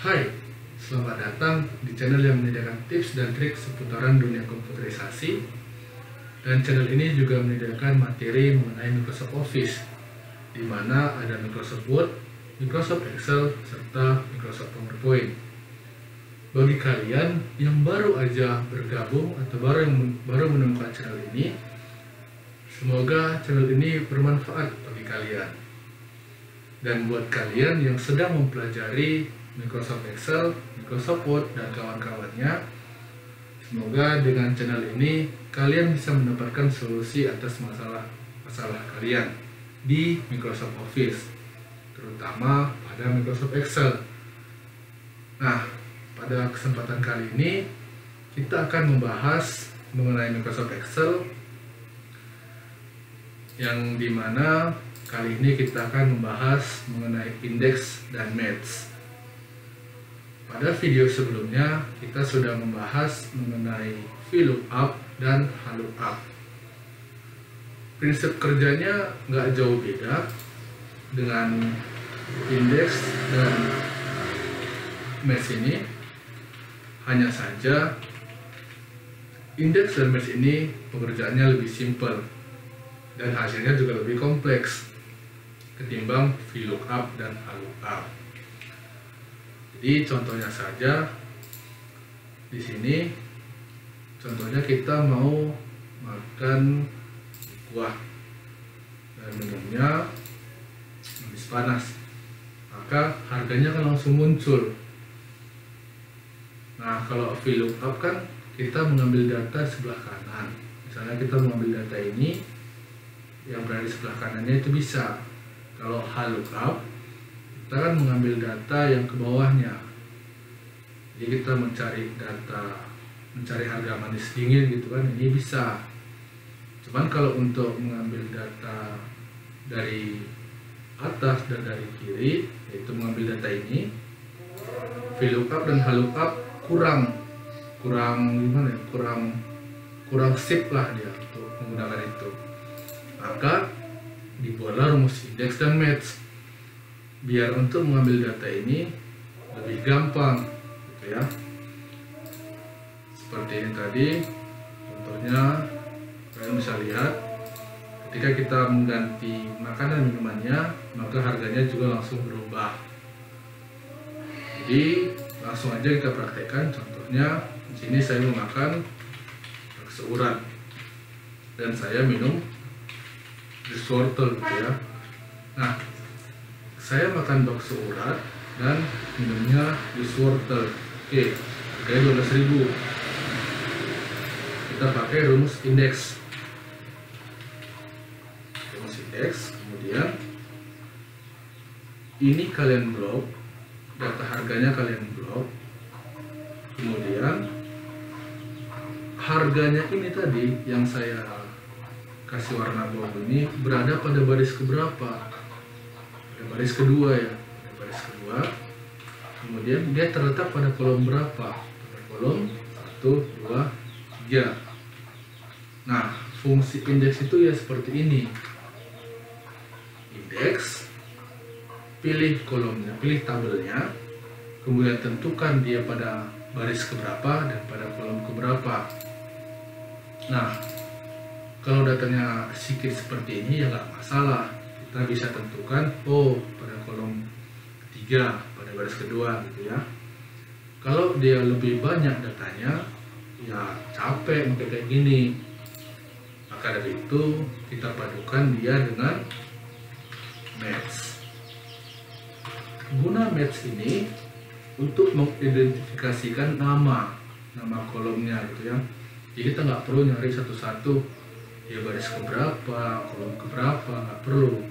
Hai, selamat datang di channel yang menyediakan tips dan trik seputaran dunia komputerisasi. Dan channel ini juga menyediakan materi mengenai Microsoft Office, di mana ada Microsoft Word, Microsoft Excel, serta Microsoft PowerPoint. Bagi kalian yang baru aja bergabung atau baru menemukan channel ini, semoga channel ini bermanfaat bagi kalian. Dan buat kalian yang sedang mempelajari Microsoft Excel, Microsoft Word, dan kawan-kawannya, semoga dengan channel ini kalian bisa mendapatkan solusi atas masalah kalian di Microsoft Office, terutama pada Microsoft Excel. Nah, pada kesempatan kali ini kita akan membahas mengenai Microsoft Excel, yang dimana kali ini kita akan membahas mengenai index dan match. Pada video sebelumnya kita sudah membahas mengenai VLOOKUP dan HLOOKUP. Prinsip kerjanya nggak jauh beda dengan index dan match ini, hanya saja index dan match ini pekerjaannya lebih simpel dan hasilnya juga lebih kompleks ketimbang VLOOKUP dan HLOOKUP. Jadi contohnya saja di sini, contohnya kita mau makan kuah dan minumnya habis panas, maka harganya kan langsung muncul. Nah, kalau VLOOKUP kan kita mengambil data sebelah kanan, misalnya kita mengambil data ini, yang berada di sebelah kanannya itu bisa. Kalau HLOOKUP kita kan mengambil data yang ke bawahnya, jadi kita mencari harga manis dingin gitu kan, ini bisa. Cuman kalau untuk mengambil data dari atas dan dari kiri, yaitu mengambil data ini, VLOOKUP dan HLOOKUP kurang sip lah dia untuk menggunakan itu. Maka dibuatlah rumus index dan match biar untuk mengambil data ini lebih gampang gitu ya. Seperti ini tadi contohnya, kalian bisa lihat ketika kita mengganti makanan minumannya, maka harganya juga langsung berubah. Jadi langsung aja kita praktekkan. Contohnya di sini saya mau makan bakso urat dan saya minum jus wortel gitu ya. Nah, saya makan bakso urat dan minumnya jus wortel. Oke, harganya 12.000. Kita pakai rumus indeks. Kemudian ini kalian blok, data harganya kalian blok. Kemudian harganya ini tadi yang saya kasih warna bawang ini berada pada baris keberapa? Baris kedua ya, baris kedua. Kemudian dia terletak pada kolom berapa? Pada kolom 1, 2, 3. Nah, fungsi indeks itu ya seperti ini. Indeks, pilih kolomnya, pilih tabelnya, kemudian tentukan dia pada baris keberapa dan pada kolom keberapa. Nah, kalau datanya sedikit seperti ini ya nggak masalah. Kita bisa tentukan, pada kolom 3, pada baris kedua gitu ya. Kalau dia lebih banyak datanya, ya capek untuk kayak gini. Maka dari itu kita padukan dia dengan match. Guna match ini untuk mengidentifikasikan nama kolomnya gitu ya. Jadi kita nggak perlu nyari satu-satu, ya baris keberapa, kolom keberapa, nggak perlu.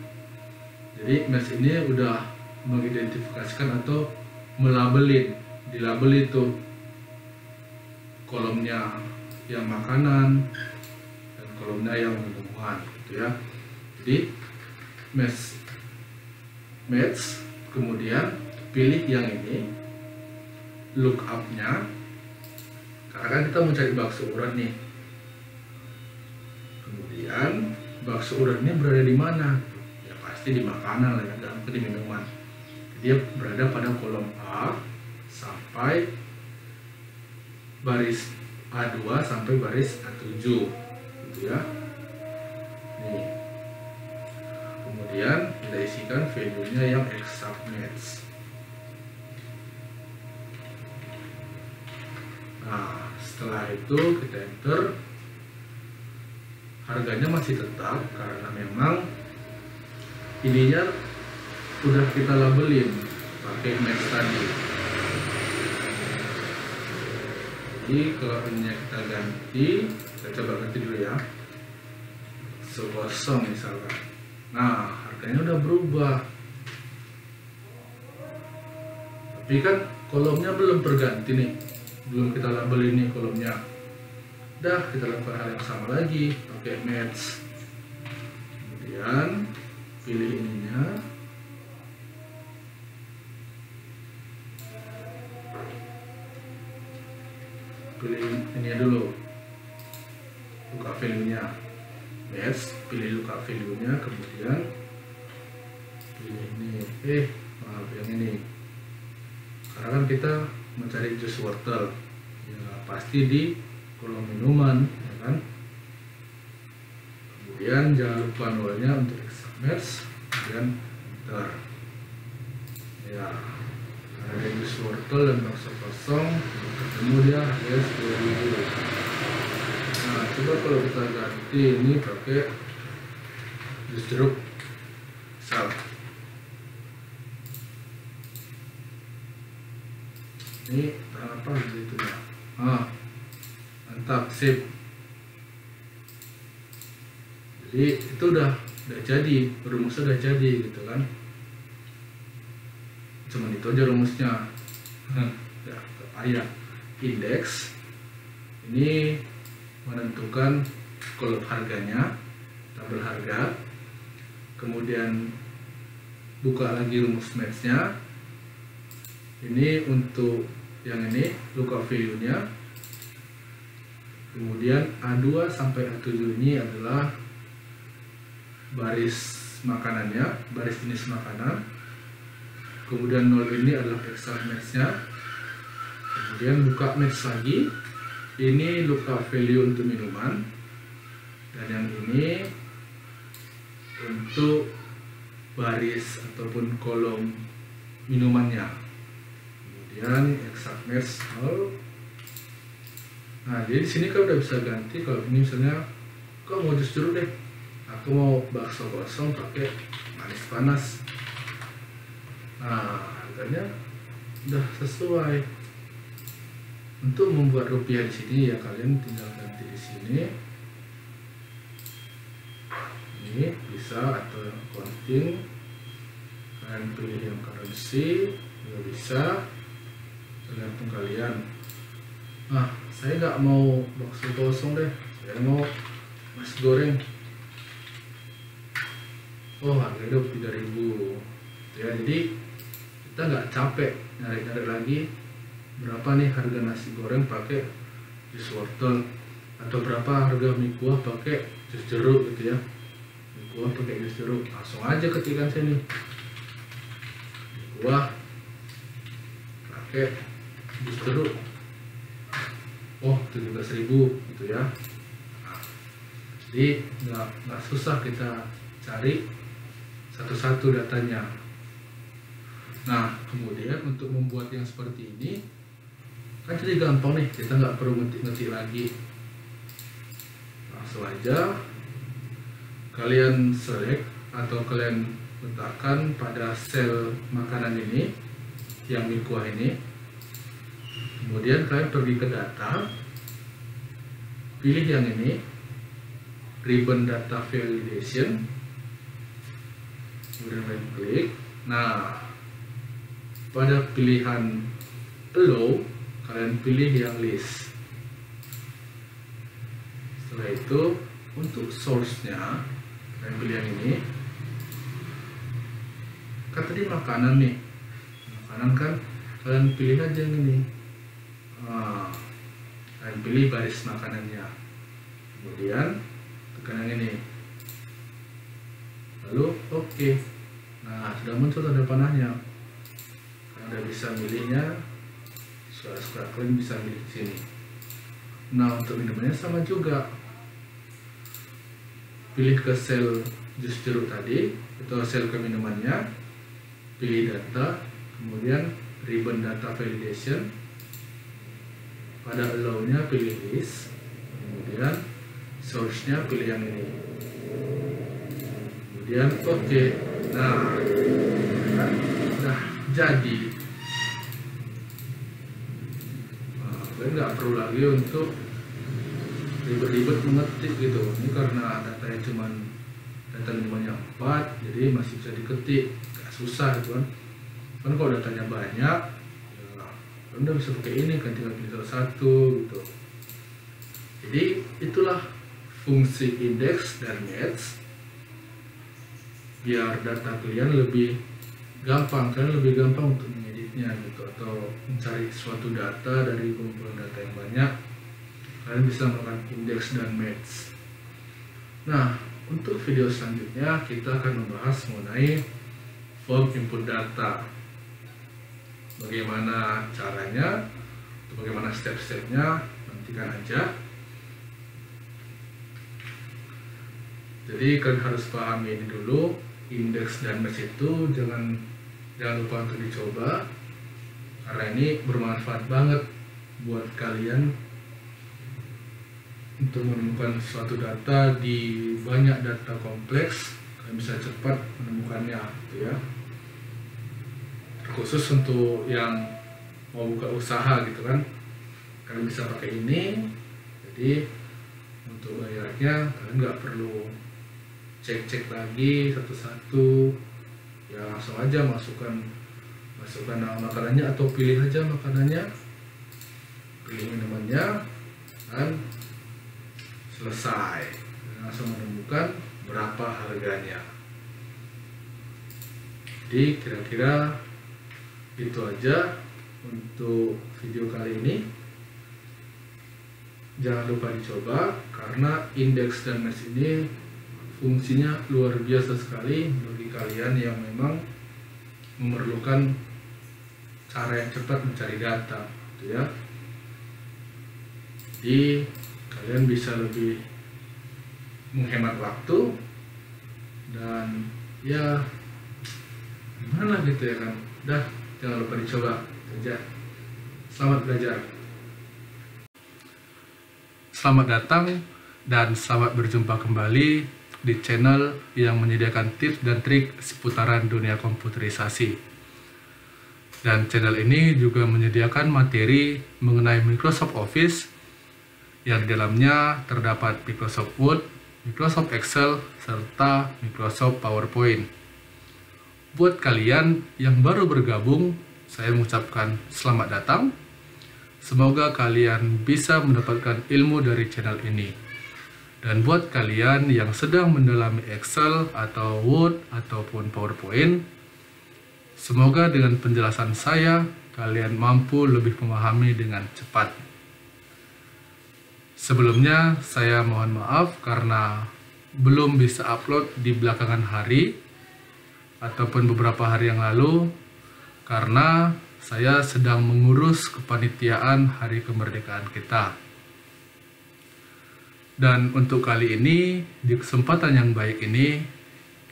Jadi match ini udah mengidentifikasikan atau dilabel itu kolomnya yang makanan dan kolomnya yang minuman gitu ya. Jadi match, kemudian pilih yang ini lookup-nya, karena kan kita mencari bakso urat nih. Kemudian bakso urat ini berada di mana? Pasti di makanan lah ya, dan di minuman. Dia berada pada kolom A, sampai baris A2 sampai baris A7 gitu ya. Nih. Kemudian kita isikan value-nya yang exact match. Nah, setelah itu kita enter. Harganya masih tetap karena memang ininya udah kita labelin pakai match tadi. Jadi kalau ini kita ganti, kita coba ganti dulu ya, 10 misalnya. Nah, harganya udah berubah, tapi kan kolomnya belum terganti nih, belum kita labelin nih kolomnya. Udah, kita lakukan hal yang sama lagi, pakai match. Kemudian pilih ininya, pilih ini dulu, buka value-nya, match, pilih buka value-nya, kemudian pilih ini, maaf yang ini, karena kan kita mencari jus wortel, ya pasti di kolom minuman, ya kan. Kemudian jangan lupa nolnya untuk exact match, kemudian enter. Ya, ada jus wortel dan bakso kosong, ketemu dia harga 10.000. Nah, coba kalau kita ganti ini pakai jus jeruk sal. Ini apa gitu ya? Mantap, sip. Jadi itu udah jadi, rumusnya udah jadi gitu kan. Cuman itu aja rumusnya. Ya, ayat indeks ini menentukan kolom harganya, tabel harga. Kemudian buka lagi rumus match-nya. Ini untuk yang ini lookup value-nya. Kemudian A2 sampai A7 ini adalah baris makanannya, baris jenis makanan. Kemudian 0 ini adalah exact match-nya. Kemudian buka match lagi. Ini lookup value untuk minuman. Dan yang ini untuk baris ataupun kolom minumannya. Kemudian exact match 0. Nah, jadi di sini kan udah bisa ganti. Kalau ini misalnya, kok mau jus jeruk deh, aku mau bakso kosong pakai manis panas. Nah, harganya udah sesuai. Untuk membuat rupiah di sini ya kalian tinggal ganti di sini. Ini bisa atau konting. Kalian pilih yang currency juga bisa, tergantung kalian. Nah, saya nggak mau bakso kosong deh, saya mau nasi goreng. Oh, harganya 3.000 ya. Jadi kita nggak capek nyari-nyari lagi berapa nih harga nasi goreng pakai jus wortel, atau berapa harga mie kuah pakai jus jeruk gitu ya. Mie kuah pakai jus jeruk, langsung aja ketikkan sini mie kuah pakai jus jeruk. Oh, 17.000 gitu ya. Nah, jadi nggak susah kita cari satu-satu datanya. Nah, kemudian untuk membuat yang seperti ini kan jadi gampang nih, kita nggak perlu ngetik lagi. Langsung aja kalian select atau kalian letakkan pada sel makanan ini, yang mie kuah ini. Kemudian kalian pergi ke data, pilih yang ini, ribbon data validation, kemudian kalian klik. Nah, pada pilihan allow, kalian pilih yang list. Setelah itu untuk source-nya kalian pilih yang ini. Kan tadi makanan nih, makanan kan kalian pilih aja yang ini. Kalian pilih baris makanannya, kemudian tekan yang ini, lalu oke. Nah, sudah muncul tanda panahnya, kalian udah bisa milihnya suka kalian bisa ambil di sini. Nah, untuk minumannya sama juga, pilih ke sel jus jeruk tadi atau sel ke minumannya, pilih data, kemudian ribbon data validation, pada allow-nya pilih list, kemudian source-nya pilih yang ini, kemudian oke. Nah, udah jadi. Nah, kalian nggak perlu lagi untuk ribet-ribet mengetik gitu. Ini karena datanya cuman data minumannya 4, jadi masih bisa diketik, nggak susah gitu kan. Kan kalau datanya banyak, ya Anda bisa pakai ini kan, tinggal pilih salah satu gitu. Jadi itulah fungsi index dan match, biar data kalian lebih gampang, kalian lebih gampang untuk mengeditnya gitu, atau mencari suatu data dari kumpulan data yang banyak, kalian bisa melakukan index dan match. Nah, untuk video selanjutnya kita akan membahas mengenai form input data, bagaimana caranya, bagaimana step-stepnya, nantikan aja. Jadi kalian harus pahami ini dulu, index dan match itu jangan lupa untuk dicoba, karena ini bermanfaat banget buat kalian untuk menemukan suatu data di banyak data kompleks. Kalian bisa cepat menemukannya gitu ya. Khusus untuk yang mau buka usaha gitu kan, kalian bisa pakai ini. Jadi untuk bayarnya kalian nggak perlu cek lagi satu-satu, ya langsung aja masukkan nama makanannya, atau pilih aja makanannya, pilih minumannya, dan selesai. Dan langsung menemukan berapa harganya. Jadi kira-kira itu aja untuk video kali ini. Jangan lupa dicoba, karena index dan match ini fungsinya luar biasa sekali bagi kalian yang memang memerlukan cara yang cepat mencari data gitu ya. Jadi kalian bisa lebih menghemat waktu, dan ya gimana gitu ya kan. Udah, jangan lupa dicoba aja. Selamat belajar. Selamat datang dan selamat berjumpa kembali di channel yang menyediakan tips dan trik seputaran dunia komputerisasi. Dan channel ini juga menyediakan materi mengenai Microsoft Office, yang di dalamnya terdapat Microsoft Word, Microsoft Excel, serta Microsoft PowerPoint. Buat kalian yang baru bergabung, saya mengucapkan selamat datang. Semoga kalian bisa mendapatkan ilmu dari channel ini. Dan buat kalian yang sedang mendalami Excel atau Word ataupun PowerPoint, semoga dengan penjelasan saya kalian mampu lebih memahami dengan cepat. Sebelumnya saya mohon maaf karena belum bisa upload di belakangan hari ataupun beberapa hari yang lalu, karena saya sedang mengurus kepanitiaan Hari Kemerdekaan kita. Dan untuk kali ini, di kesempatan yang baik ini,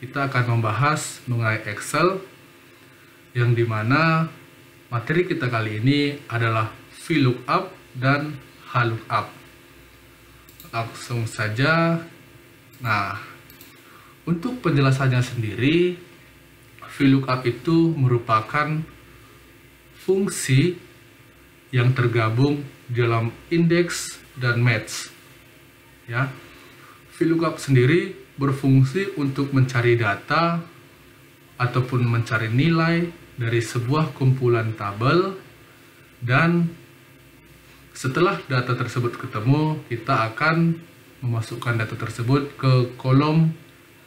kita akan membahas mengenai Excel, yang dimana materi kita kali ini adalah VLOOKUP dan HLOOKUP. Langsung saja. Nah, untuk penjelasannya sendiri, VLOOKUP itu merupakan fungsi yang tergabung dalam index dan match. Ya, VLOOKUP sendiri berfungsi untuk mencari data ataupun mencari nilai dari sebuah kumpulan tabel, dan setelah data tersebut ketemu, kita akan memasukkan data tersebut ke kolom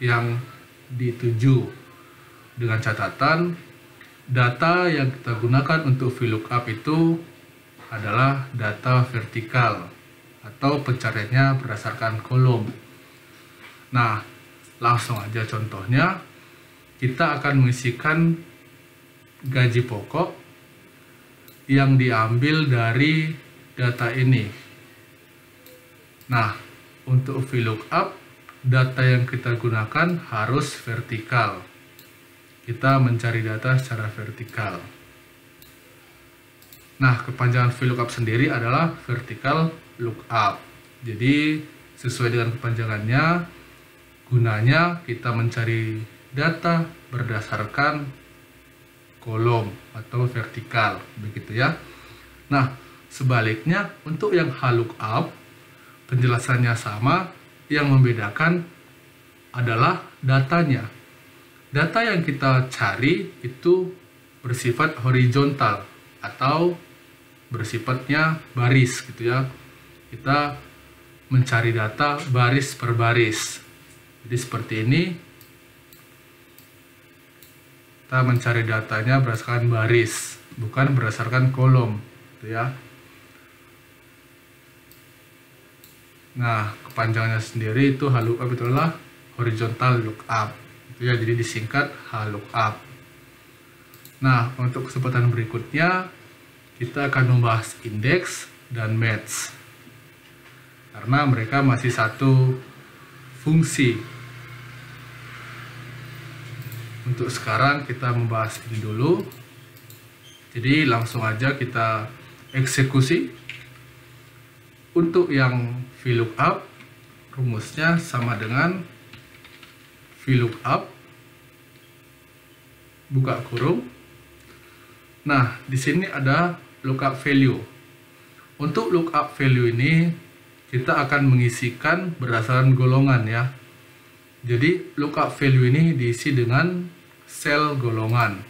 yang dituju, dengan catatan data yang kita gunakan untuk VLOOKUP itu adalah data vertikal atau pencariannya berdasarkan kolom. Nah, langsung aja contohnya, kita akan mengisikan gaji pokok yang diambil dari data ini. Nah, untuk VLOOKUP, data yang kita gunakan harus vertikal. Kita mencari data secara vertikal. Nah, kepanjangan VLOOKUP sendiri adalah vertical lookup. Jadi, sesuai dengan kepanjangannya, gunanya kita mencari data berdasarkan kolom atau vertikal, begitu ya. Nah, sebaliknya untuk yang HLOOKUP, penjelasannya sama, yang membedakan adalah datanya. Data yang kita cari itu bersifat horizontal atau bersifatnya baris gitu ya. Kita mencari data baris per baris. Jadi seperti ini. Kita mencari datanya berdasarkan baris, bukan berdasarkan kolom, gitu ya. Nah, kepanjangannya sendiri itu HLOOKUP itu adalah horizontal lookup, gitu ya. Jadi disingkat HLOOKUP. Nah, untuk kesempatan berikutnya kita akan membahas indeks dan match, karena mereka masih satu fungsi. Untuk sekarang kita membahas ini dulu. Jadi langsung aja kita eksekusi. Untuk yang VLOOKUP, rumusnya sama dengan VLOOKUP buka kurung. Nah, di sini ada lookup value. Untuk lookup value ini kita akan mengisikan berdasarkan golongan ya. Jadi lookup value ini diisi dengan sel golongan.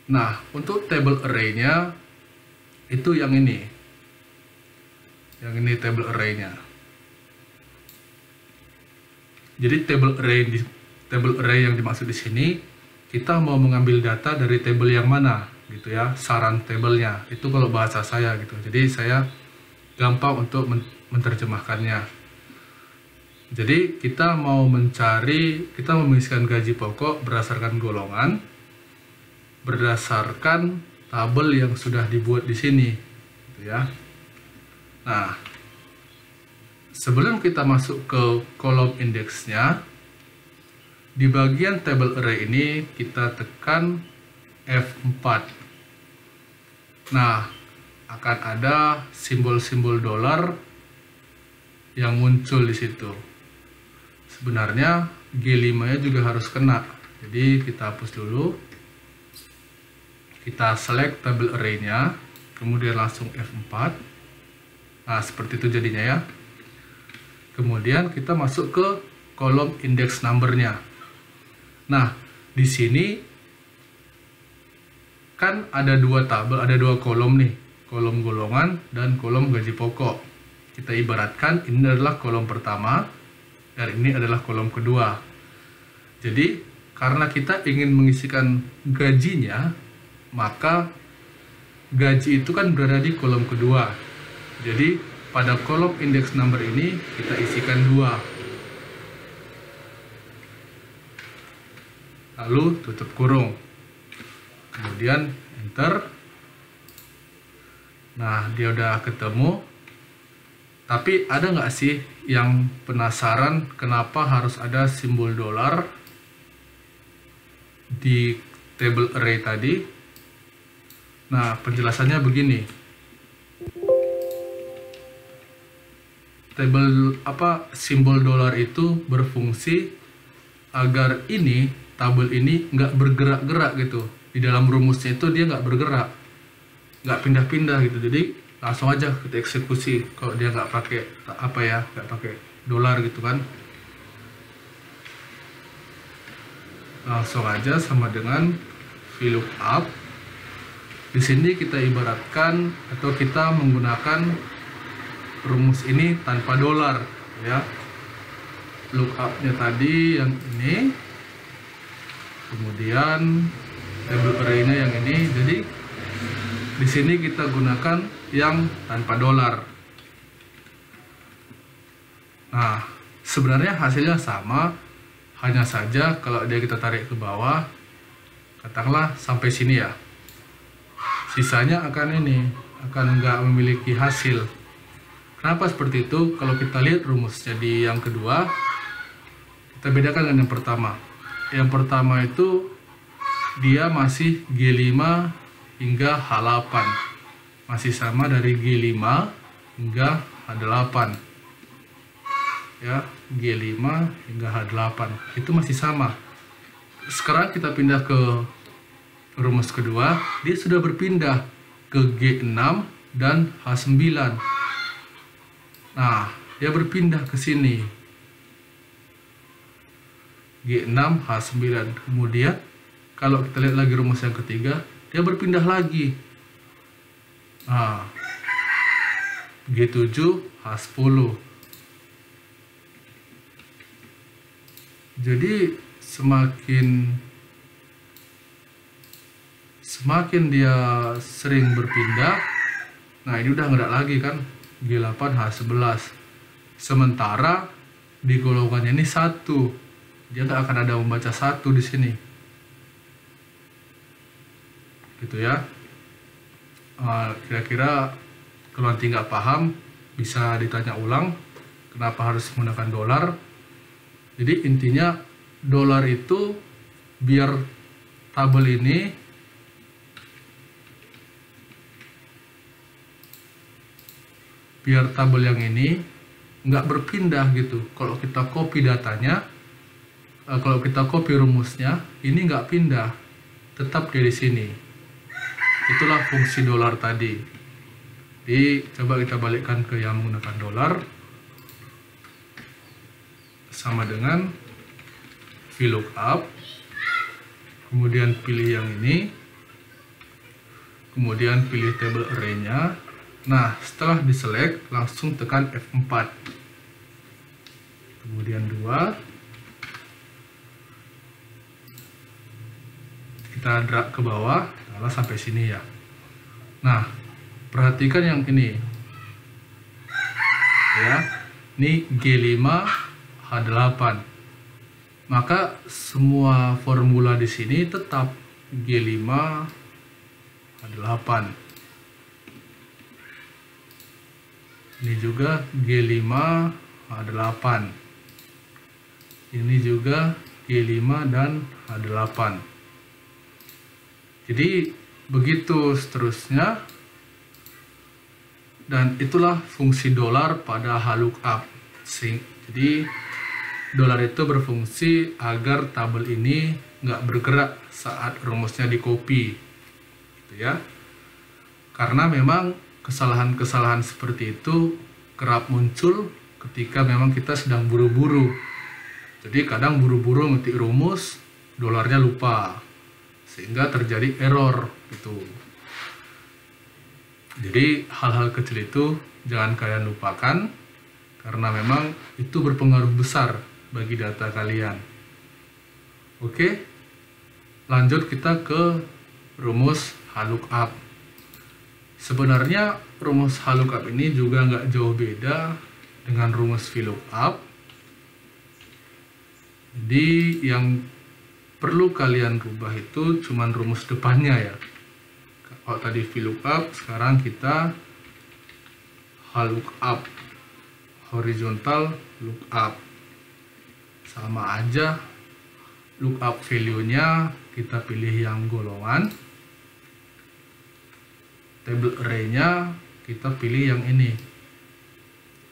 Nah, untuk table array-nya itu yang ini. Yang ini table array-nya. Jadi table array yang dimaksud di sini, kita mau mengambil data dari table yang mana gitu ya, saran tabelnya. Itu kalau bahasa saya gitu. Jadi saya gampang untuk menerjemahkannya. Jadi kita mau mengisikan gaji pokok berdasarkan golongan, berdasarkan tabel yang sudah dibuat di sini, gitu ya. Nah, sebelum kita masuk ke kolom indeksnya, di bagian table array ini kita tekan F4. Nah, akan ada simbol-simbol dolar yang muncul di situ. Sebenarnya G5-nya juga harus kena. Jadi kita hapus dulu. Kita select table array-nya, kemudian langsung F4. Nah, seperti itu jadinya ya. Kemudian kita masuk ke kolom index number-nya. Nah, di sini kan ada dua tabel, ada dua kolom nih. Kolom golongan dan kolom gaji pokok. Kita ibaratkan ini adalah kolom pertama dan ini adalah kolom kedua. Jadi karena kita ingin mengisikan gajinya, maka gaji itu kan berada di kolom kedua. Jadi pada kolom index number ini kita isikan 2. Lalu tutup kurung. Kemudian enter. Nah, dia udah ketemu. Tapi ada nggak sih yang penasaran kenapa harus ada simbol dolar di table array tadi? Nah, penjelasannya begini. Simbol dolar itu berfungsi agar tabel ini nggak bergerak-gerak gitu. Di dalam rumusnya itu dia nggak bergerak, nggak pindah-pindah gitu. Jadi langsung aja kita eksekusi kalau dia nggak pakai nggak pakai dolar gitu kan. Langsung aja sama dengan VLOOKUP. Di sini kita ibaratkan atau kita menggunakan rumus ini tanpa dolar ya. Lookup-nya tadi yang ini, kemudian table array-nya yang ini. Jadi di sini kita gunakan yang tanpa dolar. Nah, sebenarnya hasilnya sama, hanya saja kalau dia kita tarik ke bawah, katakanlah sampai sini ya. sisanya akan nggak memiliki hasil. Kenapa seperti itu? Kalau kita lihat rumus jadi yang kedua, kita bedakan dengan yang pertama. Yang pertama itu dia masih G5 hingga H8, masih sama dari G5 hingga H8 ya, G5 hingga H8 itu masih sama. Sekarang kita pindah ke rumus kedua, dia sudah berpindah ke G6 dan H9. Nah, dia berpindah ke sini G6 H9. Kemudian kalau kita lihat lagi rumus yang ketiga, dia berpindah lagi. Nah, G7 H10. Jadi semakin dia sering berpindah, nah ini udah nggak lagi kan, G8 H11. Sementara di golongannya ini 1, dia nggak akan ada membaca 1 di sini, gitu ya. Kira-kira kalau nanti nggak paham bisa ditanya ulang kenapa harus menggunakan dolar. Jadi intinya dolar itu biar tabel ini yang ini nggak berpindah gitu. Kalau kita copy datanya, kalau kita copy rumusnya, ini nggak pindah, tetap di sini. Itulah fungsi dolar tadi. Jadi coba kita balikkan ke yang menggunakan dolar, sama dengan VLOOKUP, kemudian pilih yang ini, kemudian pilih table array-nya. Nah, setelah diselect langsung tekan F4, kemudian 2, kita drag ke bawah, taruh sampai sini ya. Nah, perhatikan yang ini ya, ini G5 H8. Maka semua formula di sini tetap G5 H8. Ini juga G5 H8. Ini juga G5 dan H8. Jadi begitu seterusnya. Dan itulah fungsi dolar pada VLOOKUP. Jadi dolar itu berfungsi agar tabel ini nggak bergerak saat rumusnya di copy, gitu ya. Karena memang kesalahan-kesalahan seperti itu kerap muncul ketika memang kita sedang buru-buru. Jadi kadang buru-buru ngetik rumus, dolarnya lupa, sehingga terjadi error gitu. Jadi hal-hal kecil itu jangan kalian lupakan, karena memang itu berpengaruh besar bagi data kalian. Oke, lanjut kita ke rumus VLOOKUP. Sebenarnya rumus VLOOKUP ini juga nggak jauh beda dengan rumus VLOOKUP. Jadi yang perlu kalian rubah itu cuman rumus depannya ya. Kalau tadi VLOOKUP, sekarang kita VLOOKUP, horizontal lookup. Sama aja, lookup value-nya kita pilih yang golongan, table array-nya kita pilih yang ini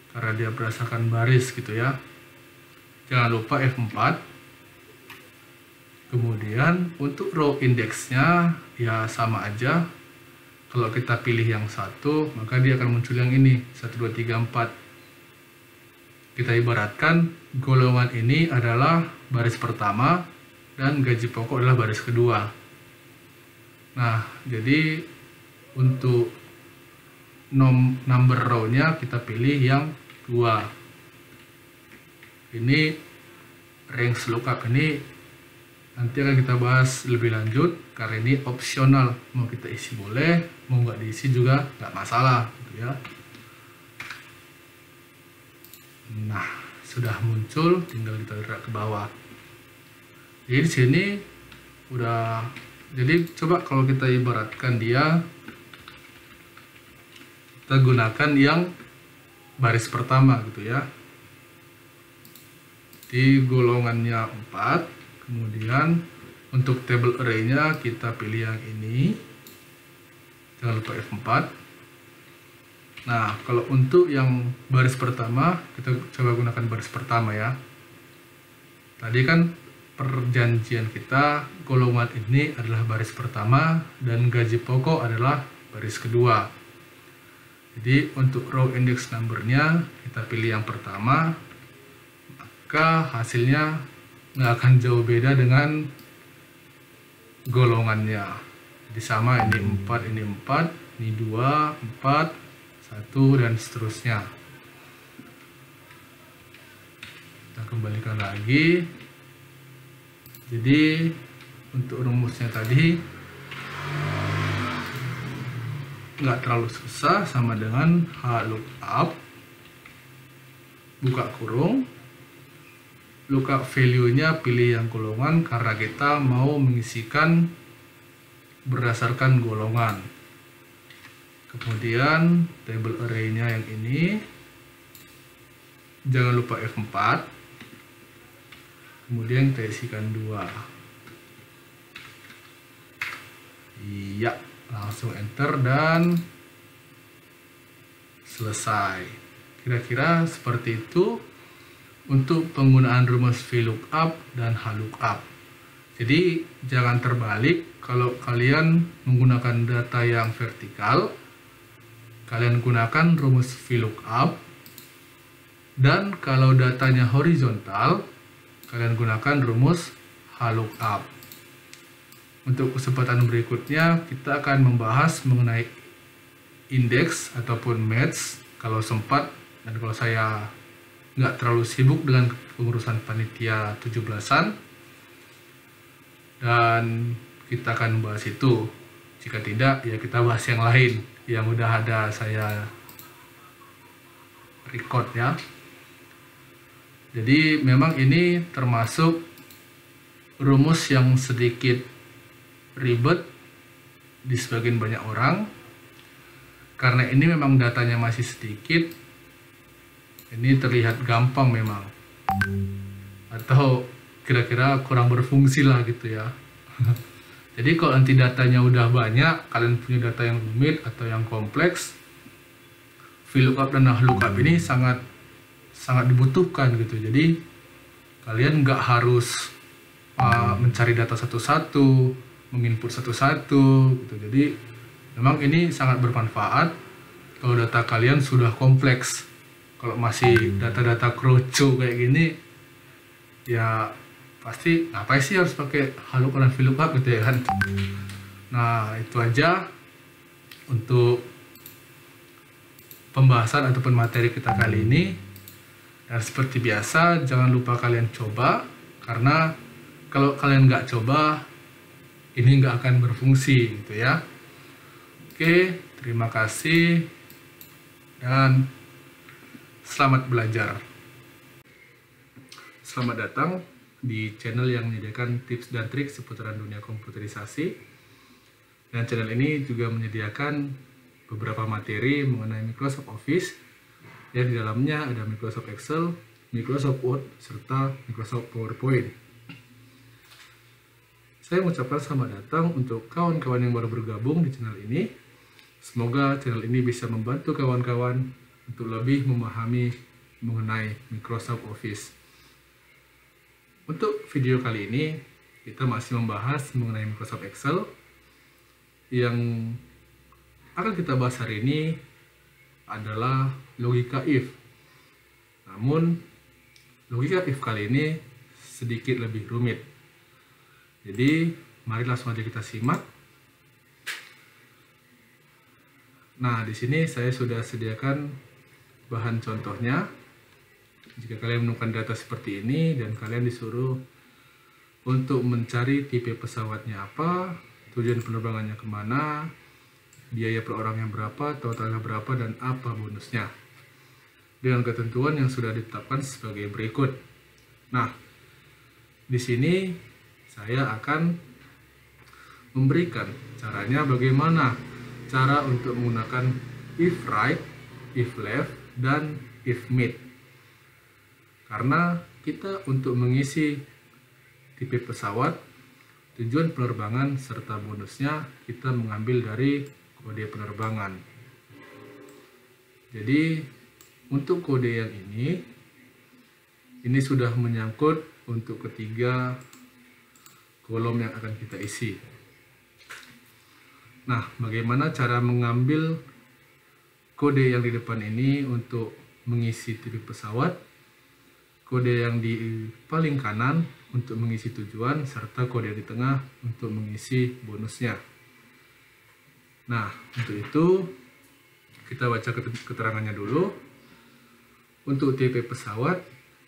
karena dia berdasarkan baris gitu ya. Jangan lupa F4. Kemudian untuk row index-nya ya sama aja. Kalau kita pilih yang 1, maka dia akan muncul yang ini, 1, 2, 3, 4. Kita ibaratkan golongan ini adalah baris pertama dan gaji pokok adalah baris kedua. Nah, jadi untuk number row-nya kita pilih yang 2. Ini range lookup ini nanti akan kita bahas lebih lanjut, karena ini opsional, mau kita isi boleh, mau nggak diisi juga nggak masalah gitu ya. Nah, sudah muncul, tinggal kita drag ke bawah. Jadi di sini udah, jadi coba kalau kita ibaratkan dia kita gunakan yang baris pertama gitu ya. Di golongannya 4, kemudian untuk table array-nya kita pilih yang ini, jangan lupa F4. Nah, kalau untuk yang baris pertama, kita coba gunakan baris pertama ya. Tadi kan perjanjian kita, golongan ini adalah baris pertama dan gaji pokok adalah baris kedua. Jadi untuk row index number-nya kita pilih yang pertama, maka hasilnya nggak akan jauh beda dengan golongannya. Jadi sama, ini 4, ini 4, ini 2, 4, 1, dan seterusnya. Kita kembalikan lagi. Jadi untuk rumusnya tadi nggak terlalu susah, sama dengan lookup, buka kurung, lookup value-nya pilih yang golongan karena kita mau mengisikan berdasarkan golongan. Kemudian table array-nya yang ini, jangan lupa F4, kemudian kita isikan 2. Iya, langsung enter dan selesai. Kira-kira seperti itu untuk penggunaan rumus VLOOKUP dan HLOOKUP. Jadi jangan terbalik, kalau kalian menggunakan data yang vertikal, kalian gunakan rumus VLOOKUP, dan kalau datanya horizontal, kalian gunakan rumus HLOOKUP. Untuk kesempatan berikutnya kita akan membahas mengenai indeks ataupun match kalau sempat, dan kalau saya nggak terlalu sibuk dengan pengurusan panitia 17-an, dan kita akan bahas itu. Jika tidak, ya kita bahas yang lain yang udah ada saya record ya. Jadi memang ini termasuk rumus yang sedikit ribet di sebagian banyak orang, karena ini memang datanya masih sedikit. Ini terlihat gampang memang, atau kira-kira kurang berfungsi lah gitu ya. Jadi kalau nanti datanya udah banyak, kalian punya data yang rumit atau yang kompleks, VLOOKUP dan HLOOKUP ini sangat dibutuhkan gitu. Jadi kalian nggak harus mencari data satu-satu, menginput satu-satu gitu. Jadi memang ini sangat bermanfaat kalau data kalian sudah kompleks. Kalau masih data-data kroco kayak gini, ya pasti ngapain sih harus pakai HLOOKUP dan VLOOKUP gitu ya kan. Nah, itu aja untuk pembahasan ataupun materi kita kali ini. Dan seperti biasa, jangan lupa kalian coba, karena kalau kalian nggak coba, ini nggak akan berfungsi gitu ya. Oke, terima kasih dan selamat belajar. Selamat datang di channel yang menyediakan tips dan trik seputaran dunia komputerisasi. Dan channel ini juga menyediakan beberapa materi mengenai Microsoft Office, yang di dalamnya ada Microsoft Excel, Microsoft Word, serta Microsoft PowerPoint. Saya mengucapkan selamat datang untuk kawan-kawan yang baru bergabung di channel ini. Semoga channel ini bisa membantu kawan-kawan untuk lebih memahami mengenai Microsoft Office. Untuk video kali ini, kita masih membahas mengenai Microsoft Excel. Yang akan kita bahas hari ini adalah logika if. Namun, logika if kali ini sedikit lebih rumit. Jadi, mari langsung aja kita simak. Nah, di sini saya sudah sediakan bahan contohnya. Jika kalian menemukan data seperti ini dan kalian disuruh untuk mencari tipe pesawatnya apa, tujuan penerbangannya kemana, biaya per orangnya berapa, totalnya berapa, dan apa bonusnya, dengan ketentuan yang sudah ditetapkan sebagai berikut. Nah, di sini saya akan memberikan caranya bagaimana cara untuk menggunakan if right, if left, dan if mid. Karena kita untuk mengisi tipe pesawat, tujuan penerbangan serta bonusnya kita mengambil dari kode penerbangan. Jadi untuk kode yang ini sudah menyangkut untuk ketiga kolom yang akan kita isi. Nah, bagaimana cara mengambil kode yang di depan ini untuk mengisi tipe pesawat, kode yang di paling kanan untuk mengisi tujuan, serta kode yang di tengah untuk mengisi bonusnya. Nah, untuk itu kita baca keterangannya dulu. Untuk tipe pesawat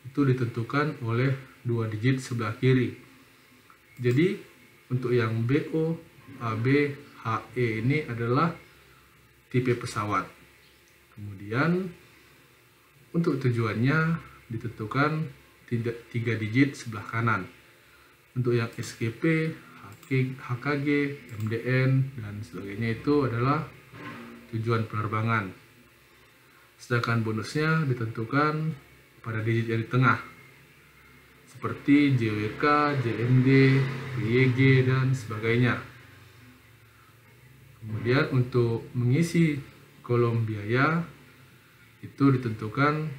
itu ditentukan oleh 2 digit sebelah kiri. Jadi untuk yang BO, AB, HE ini adalah tipe pesawat. Kemudian untuk tujuannya ditentukan 3 digit sebelah kanan. Untuk yang SKP, HKG, MDN, dan sebagainya itu adalah tujuan penerbangan. Sedangkan bonusnya ditentukan pada digit yang di tengah, seperti JWK, JMD, PYG, dan sebagainya. Kemudian untuk mengisi kolom biaya itu ditentukan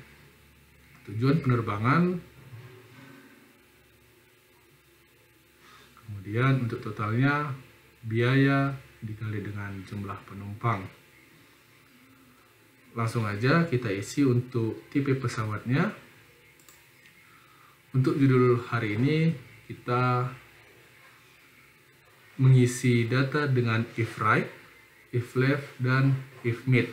tujuan penerbangan, kemudian untuk totalnya biaya dikali dengan jumlah penumpang. Langsung aja kita isi untuk tipe pesawatnya. Untuk judul hari ini kita mengisi data dengan if right, if left, dan if mid.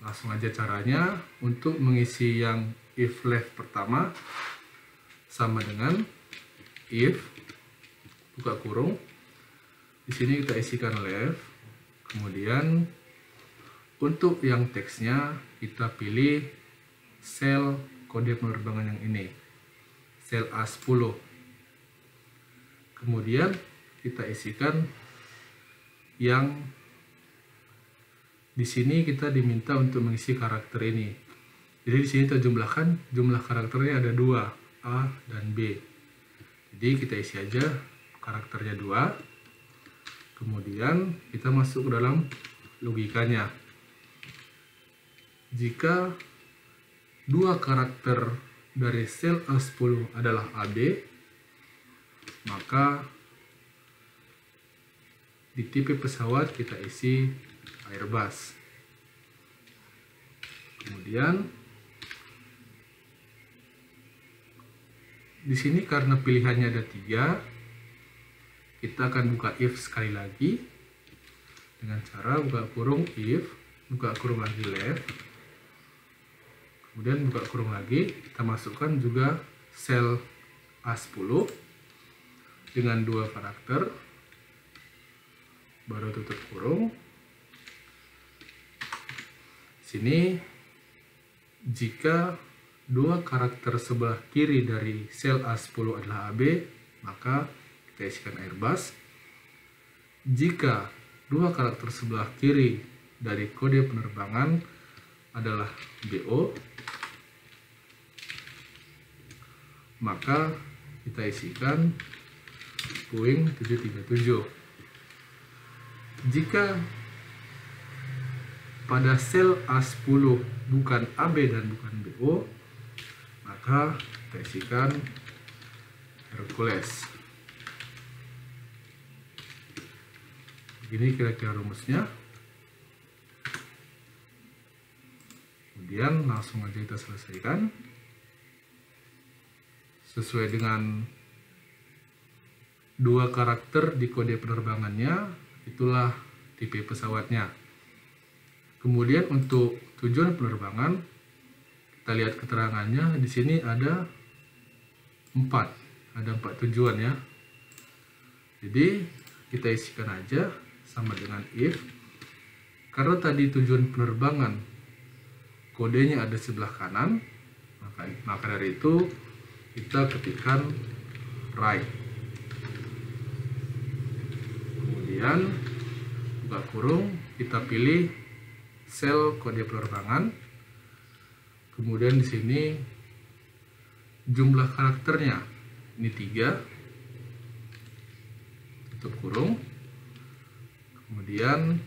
Langsung aja caranya. Untuk mengisi yang if left pertama sama dengan if buka kurung. Di sini kita isikan left. Kemudian untuk yang teksnya kita pilih sel kode penerbangan yang ini, sel A10. Kemudian kita isikan yang di sini kita diminta untuk mengisi karakter ini. Jadi di sini kita jumlahkan jumlah karakternya ada 2, A dan B. Jadi kita isi aja karakternya 2. Kemudian kita masuk ke dalam logikanya. Jika 2 karakter dari sel A10 adalah AB, maka di tipe pesawat kita isi Airbus. Kemudian di sini karena pilihannya ada 3, kita akan buka if sekali lagi dengan cara buka kurung if, buka kurung lagi left, kemudian buka kurung lagi, kita masukkan juga sel A10 dengan 2 karakter, baru tutup kurung. Sini jika 2 karakter sebelah kiri dari sel A10 adalah AB, maka kita isikan Airbus. Jika 2 karakter sebelah kiri dari kode penerbangan adalah BO, maka kita isikan Boeing 737. Jika pada sel A10 bukan AB dan bukan BO, maka kita isikan Hercules. Begini kira-kira rumusnya. Kemudian langsung aja kita selesaikan. Sesuai dengan 2 karakter di kode penerbangannya, itulah tipe pesawatnya. Kemudian untuk tujuan penerbangan, kita lihat keterangannya. Di sini ada 4 tujuan ya. Jadi kita isikan aja sama dengan if. Karena tadi tujuan penerbangan kodenya ada sebelah kanan, maka dari itu kita ketikkan right. Kemudian buka kurung, kita pilih sel kode penerbangan. Kemudian di sini jumlah karakternya ini 3, tutup kurung. Kemudian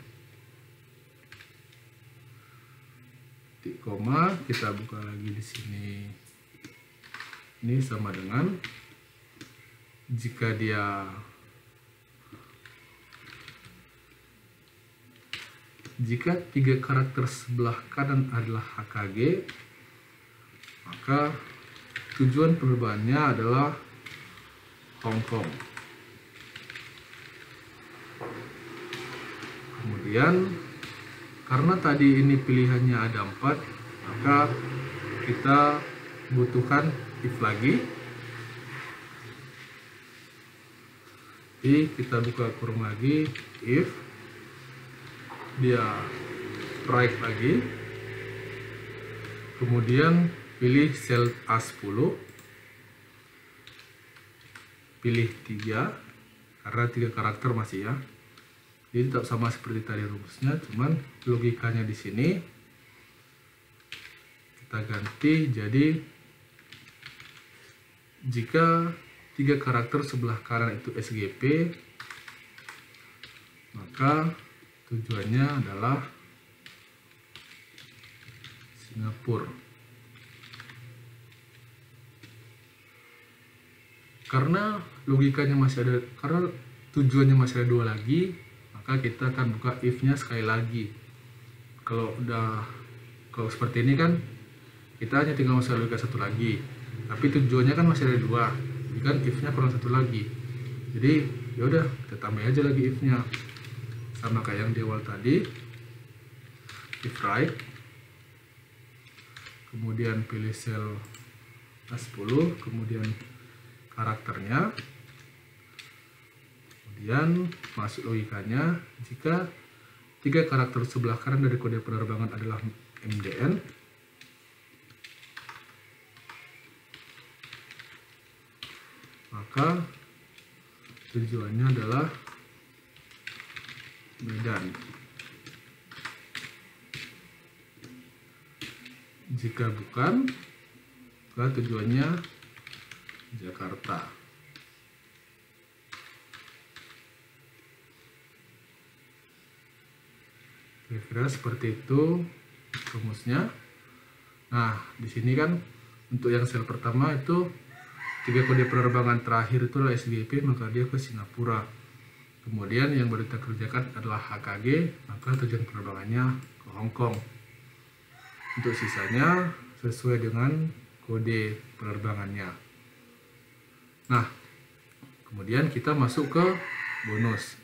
titik koma, kita buka lagi di sini. Ini sama dengan jika 3 karakter sebelah kanan adalah HKG, maka tujuan penerbangannya adalah Hong Kong. Kemudian karena tadi ini pilihannya ada 4, maka kita butuhkan if lagi. Jadi kita buka kurung lagi, if dia right lagi, kemudian pilih sel A10, pilih 3 karena 3 karakter masih ya. Jadi tetap sama seperti tadi rumusnya, cuman logikanya di sini kita ganti jadi jika 3 karakter sebelah kanan itu SGP, maka tujuannya adalah Singapura. Karena logikanya masih ada, karena tujuannya masih ada 2 lagi, maka kita akan buka if-nya sekali lagi. Kalau seperti ini kan kita hanya tinggal masuk logika 1 lagi, tapi tujuannya kan masih ada 2. Jadi kan if-nya kurang 1 lagi. Jadi ya udah kita tambah aja lagi if-nya. Sama kayak yang di awal tadi. If right. Kemudian pilih sel A10, kemudian karakternya. Kemudian masuk logikanya, jika 3 karakter sebelah kanan dari kode penerbangan adalah MDN, maka tujuannya adalah Medan. Jika bukan, maka tujuannya Jakarta. Kira-kira seperti itu rumusnya. Nah, di sini kan untuk yang sel pertama itu 3 kode penerbangan terakhir itu adalah SGP, maka dia ke Singapura. Kemudian yang baru kita kerjakan adalah HKG, maka tujuan penerbangannya ke Hong Kong. Untuk sisanya sesuai dengan kode penerbangannya. Nah, kemudian kita masuk ke bonus.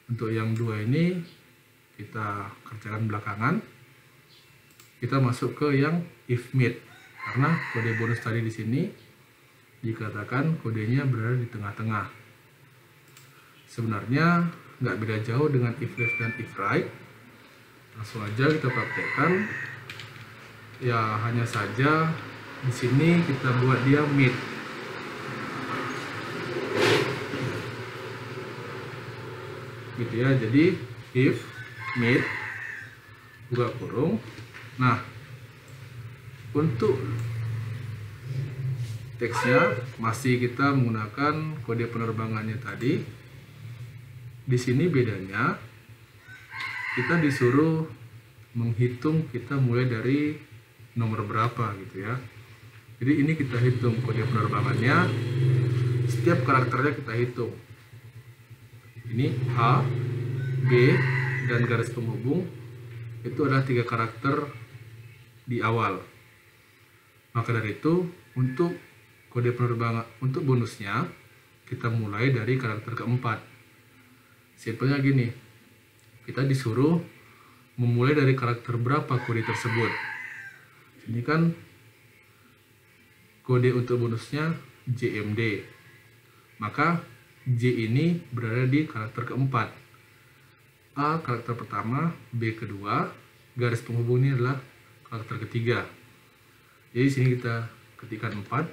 Untuk yang 2 ini kita kerjakan belakangan. Kita masuk ke yang if mid, karena kode bonus tadi di sini dikatakan kodenya berada di tengah-tengah. Sebenarnya nggak beda jauh dengan if left dan if right. Langsung aja kita praktekkan. Ya hanya saja di sini kita buat dia mid. Gitu ya. Jadi if mid buka kurung. Nah, untuk teksnya masih kita menggunakan kode penerbangannya tadi. Di sini bedanya kita disuruh menghitung, kita mulai dari nomor berapa gitu ya. Jadi ini kita hitung kode penerbangannya, setiap karakternya kita hitung. Ini A, B, dan garis penghubung itu adalah 3 karakter di awal. Maka dari itu untuk kode penerbangan, untuk bonusnya kita mulai dari karakter keempat. Simpelnya gini, kita disuruh memulai dari karakter berapa kode tersebut. Ini kan kode untuk bonusnya JMD, maka J ini berada di karakter keempat. A karakter pertama, B kedua, garis penghubungnya adalah karakter ketiga. Jadi sini kita ketikkan 4,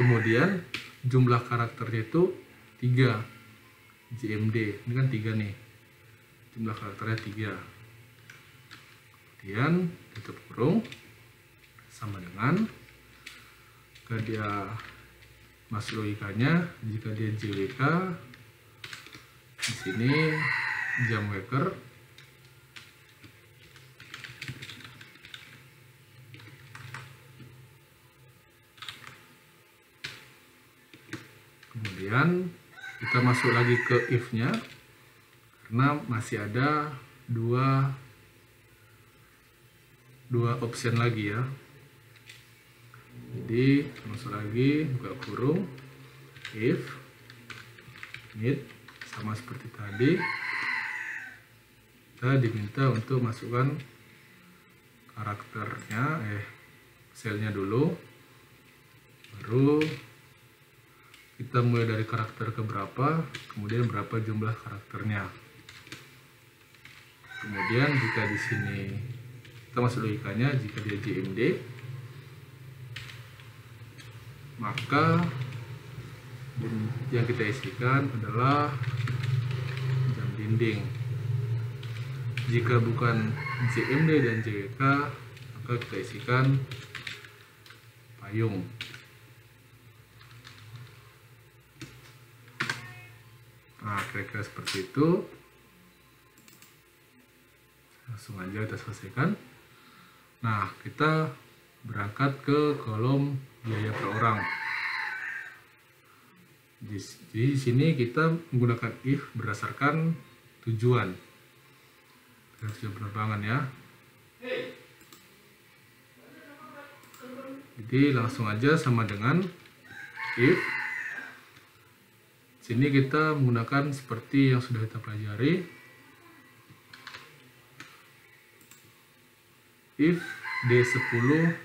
kemudian jumlah karakternya itu 3. JMD, ini kan 3 nih, jumlah karakternya 3. Kemudian tutup kurung sama dengan jika dia masuk logikanya, jika dia JWK, di sini jam waker, kemudian kita masuk lagi ke if-nya karena masih ada dua option lagi ya. Jadi masuk lagi, buka kurung, if need, sama seperti tadi kita diminta untuk masukkan karakternya, selnya dulu, baru kita mulai dari karakter ke berapa, kemudian berapa jumlah karakternya. Kemudian jika di sini kita masuk logikanya, jika dia JMD, maka yang kita isikan adalah jam dinding. Jika bukan JMD dan JWK, maka kita isikan payung. Nah, kira-kira seperti itu. Langsung aja kita selesaikan. Nah, kita berangkat ke kolom biaya per orang. Jadi di sini kita menggunakan if berdasarkan tujuan penerbangan ya. Jadi langsung aja sama dengan if. Sini kita menggunakan seperti yang sudah kita pelajari. If D10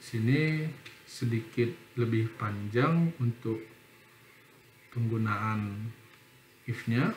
sini sedikit lebih panjang untuk penggunaan if-nya.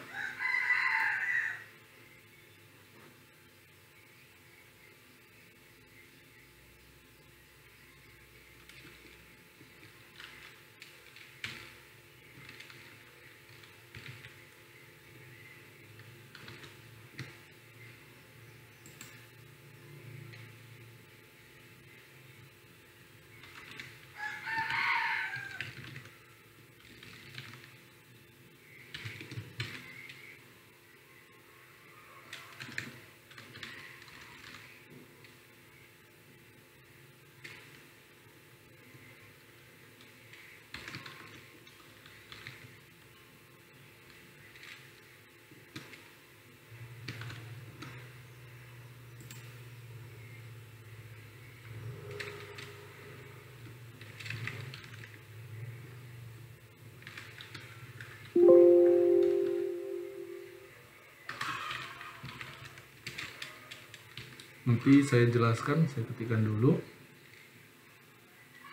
Nanti saya jelaskan, saya ketikkan dulu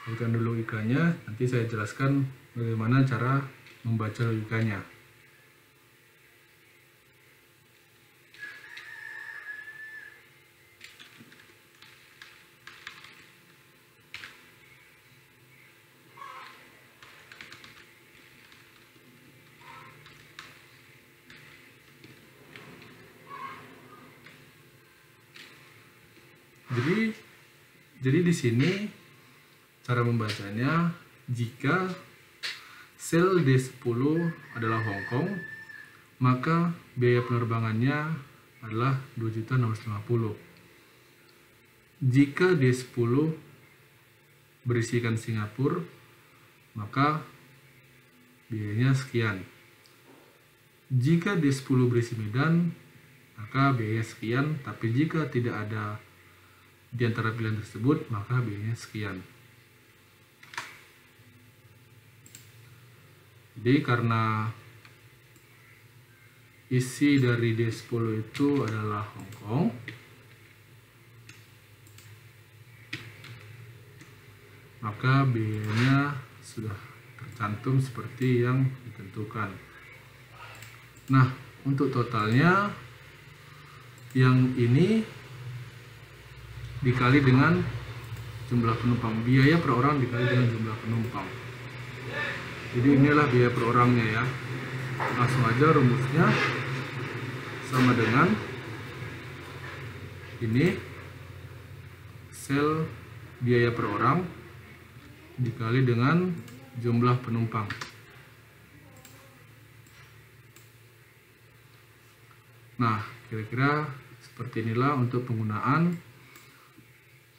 logikanya, nanti saya jelaskan bagaimana cara membaca logikanya. Jadi di sini cara membacanya, jika sel D10 adalah Hong Kong, maka biaya penerbangannya adalah 2.650.000. Jika D10 berisikan Singapura, maka biayanya sekian. Jika D10 berisi Medan, maka biayanya sekian, tapi jika tidak ada di antara pilihan tersebut, maka biayanya sekian. Jadi karena isi dari D10 itu adalah Hong Kong, maka biayanya sudah tercantum seperti yang ditentukan. Nah, untuk totalnya yang ini dikali dengan jumlah penumpang, biaya per orang dikali dengan jumlah penumpang. Jadi inilah biaya per orangnya ya. Langsung aja rumusnya sama dengan ini, sel biaya per orang dikali dengan jumlah penumpang. Nah, kira-kira seperti inilah untuk penggunaan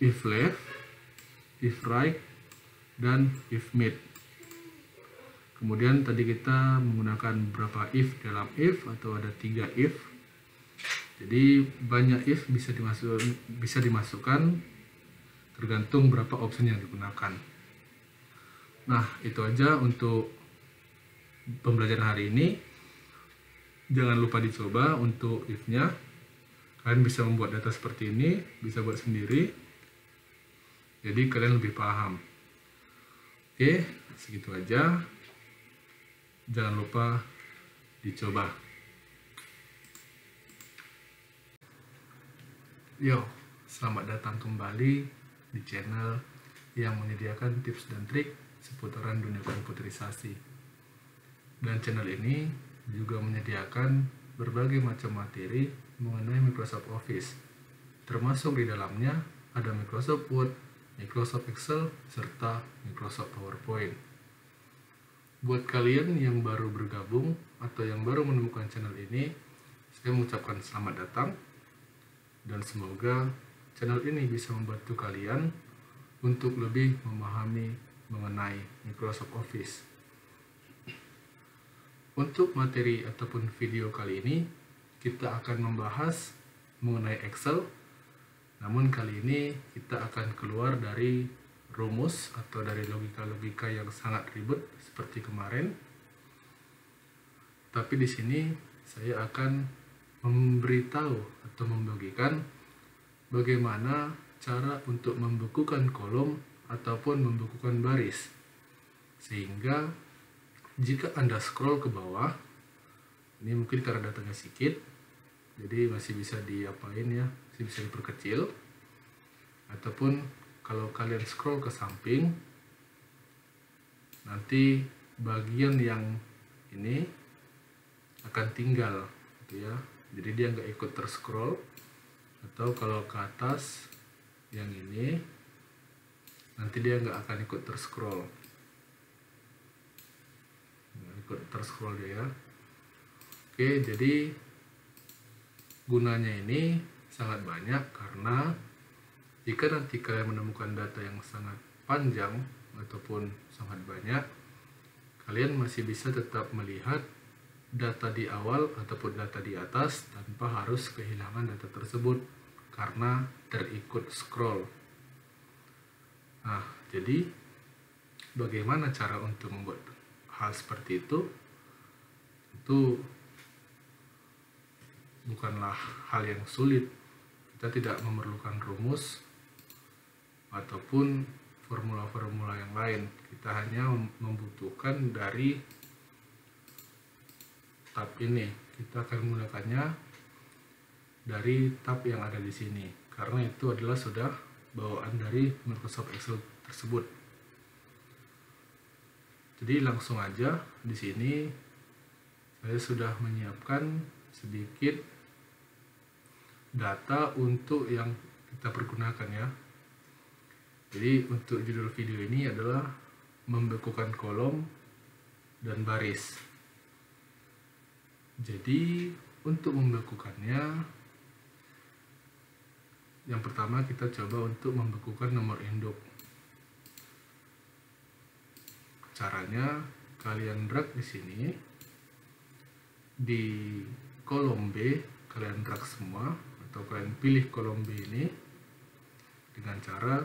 if left, if right, dan if mid. Kemudian tadi kita menggunakan berapa if dalam if, atau ada 3 if. Jadi banyak if bisa dimasukkan tergantung berapa opsi yang digunakan. Nah, itu aja untuk pembelajaran hari ini. Jangan lupa dicoba untuk if-nya. Kalian bisa membuat data seperti ini, bisa buat sendiri. Jadi kalian lebih paham. Oke, segitu aja. Jangan lupa dicoba. Yo, selamat datang kembali di channel yang menyediakan tips dan trik seputaran dunia komputerisasi. Dan channel ini juga menyediakan berbagai macam materi mengenai Microsoft Office. Termasuk di dalamnya ada Microsoft Word, Microsoft Excel, serta Microsoft PowerPoint. Buat kalian yang baru bergabung atau yang baru menemukan channel ini, saya mengucapkan selamat datang. Dan semoga channel ini bisa membantu kalian untuk lebih memahami mengenai Microsoft Office. Untuk materi ataupun video kali ini, kita akan membahas mengenai Excel. Namun kali ini kita akan keluar dari rumus atau dari logika-logika yang sangat ribet seperti kemarin. Tapi di sini saya akan memberitahu atau membagikan bagaimana cara untuk membekukan kolom ataupun membekukan baris. Sehingga jika Anda scroll ke bawah, ini mungkin karena datanya sedikit, jadi masih bisa diapain ya, masih bisa diperkecil. Ataupun kalau kalian scroll ke samping, nanti bagian yang ini akan tinggal gitu ya. Jadi dia nggak ikut terscroll. Atau kalau ke atas yang ini, nanti dia nggak akan ikut terscroll. Nggak ikut terscroll dia ya. Oke, jadi gunanya ini sangat banyak karena jika nanti kalian menemukan data yang sangat panjang ataupun sangat banyak, kalian masih bisa tetap melihat data di awal ataupun data di atas tanpa harus kehilangan data tersebut karena terikut scroll. Nah, jadi bagaimana cara untuk membuat hal seperti itu? Itu bukanlah hal yang sulit. Kita tidak memerlukan rumus ataupun formula-formula yang lain. Kita hanya membutuhkan dari tab ini. Kita akan menggunakannya dari tab yang ada di sini karena itu adalah sudah bawaan dari Microsoft Excel tersebut. Jadi langsung aja di sini saya sudah menyiapkan sedikit data untuk yang kita pergunakan ya. Jadi untuk judul video ini adalah membekukan kolom dan baris. Jadi untuk membekukannya, yang pertama kita coba untuk membekukan nomor induk. Caranya kalian drag di sini di kolom B, kalian drag semua atau kalian pilih kolom B ini dengan cara